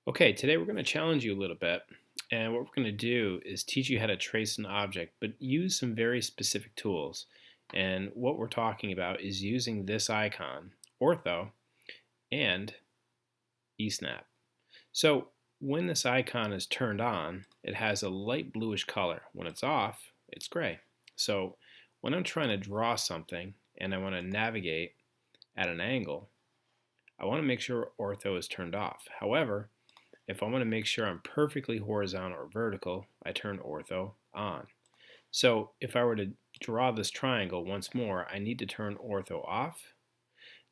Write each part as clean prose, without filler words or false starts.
Okay, today we're going to challenge you a little bit. And what we're going to do is teach you how to trace an object, but use some very specific tools. And what we're talking about is using this icon, Ortho, and eSnap. So when this icon is turned on, it has a light bluish color. When it's off, it's gray. So when I'm trying to draw something and I want to navigate at an angle, I want to make sure Ortho is turned off. However, if I want to make sure I'm perfectly horizontal or vertical, I turn ortho on. So if I were to draw this triangle once more, I need to turn ortho off.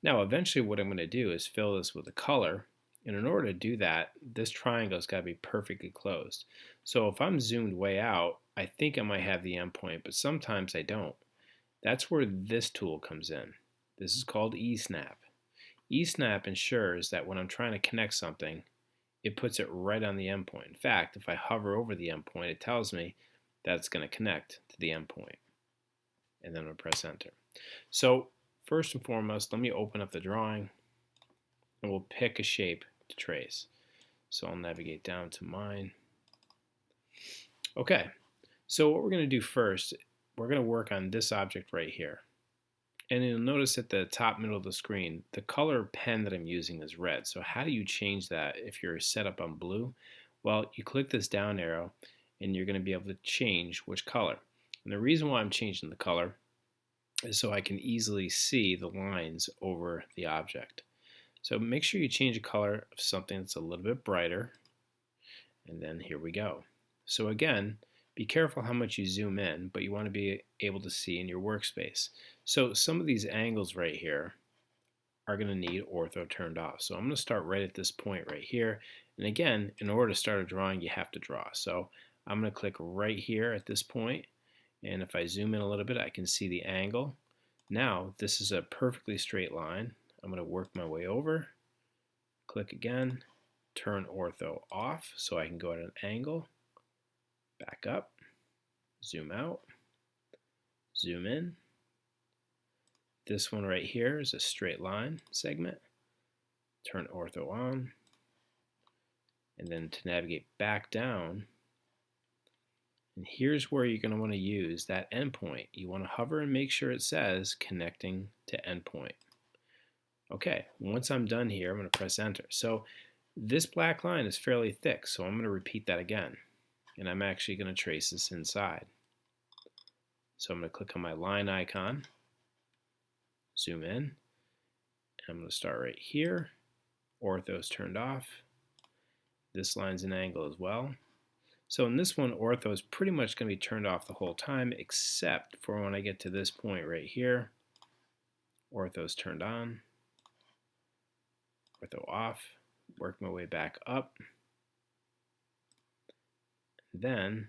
Now eventually what I'm going to do is fill this with a color, and in order to do that, this triangle's got to be perfectly closed. So if I'm zoomed way out, I think I might have the endpoint, but sometimes I don't. That's where this tool comes in. This is called eSnap. eSnap ensures that when I'm trying to connect something, it puts it right on the endpoint. In fact, if I hover over the endpoint, it tells me that it's going to connect to the endpoint. And then I'll press enter. So first and foremost, let me open up the drawing and we'll pick a shape to trace. So I'll navigate down to mine. Okay, so what we're going to do first, we're going to work on this object right here. And you'll notice at the top middle of the screen, the color pen that I'm using is red. So how do you change that if you're set up on blue? Well, you click this down arrow and you're going to be able to change which color. And the reason why I'm changing the color is so I can easily see the lines over the object. So make sure you change the color of something that's a little bit brighter. And then here we go. So again, be careful how much you zoom in, but you want to be able to see in your workspace. So some of these angles right here are going to need ortho turned off. So I'm going to start right at this point right here. And again, in order to start a drawing, you have to draw. So I'm going to click right here at this point. And if I zoom in a little bit, I can see the angle. Now, this is a perfectly straight line. I'm going to work my way over, click again, turn ortho off so I can go at an angle, back up, zoom out, zoom in. This one right here is a straight line segment. Turn ortho on. And then to navigate back down, and here's where you're going to want to use that endpoint. You want to hover and make sure it says connecting to endpoint. Okay, once I'm done here, I'm going to press enter. So this black line is fairly thick, so I'm going to repeat that again. And I'm actually going to trace this inside. So I'm going to click on my line icon, zoom in, and I'm going to start right here. Ortho's turned off. This line's an angle as well. So in this one, ortho is pretty much going to be turned off the whole time, except for when I get to this point right here. Ortho's turned on, ortho off, work my way back up, then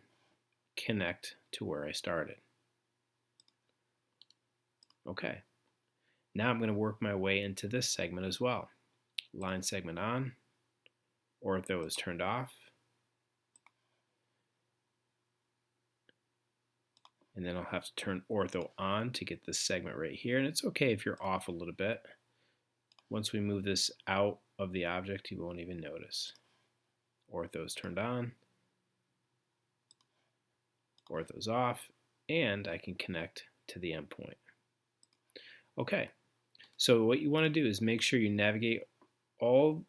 connect to where I started. Okay, now I'm going to work my way into this segment as well. Line segment on, ortho is turned off, and then I'll have to turn ortho on to get this segment right here, and it's okay if you're off a little bit. Once we move this out of the object, you won't even notice. Ortho's turned on, ortho's off, and I can connect to the endpoint. Okay, so what you want to do is make sure you navigate all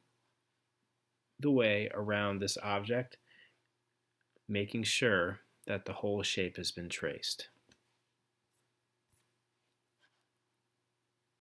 the way around this object, making sure that the whole shape has been traced.